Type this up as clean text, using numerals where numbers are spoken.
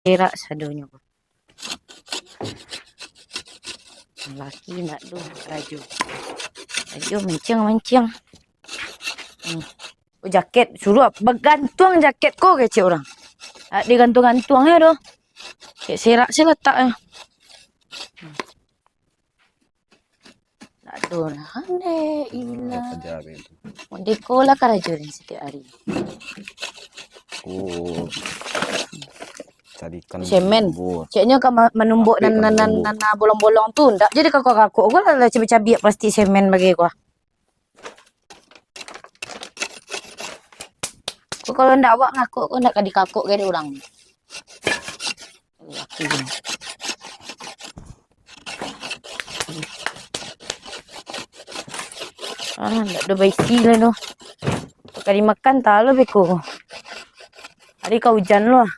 Kira sadonya ko. Laki nak tu raju. Raju mencing. Oh, jaket suruh bergantung jaket ko kecik orang. Digantung-gantung ya doh. Kayak serak sih letak ya. Aduh, aneh ilah. Di sekolah kan raju setiap hari. Oh. Carikan semen. Ceknya kan menumbuk dan bolong-bolong tu. Ndak jadi kakak-kakak gua lah cabi-cabi plastik semen bagi gua. Kok kalau ndak awak ngakuk kok ndak kadi kakuk ke orang. Laki. Ndak ada baisi lah no. Kali makan tak lo beko. Hari kau hujan lo.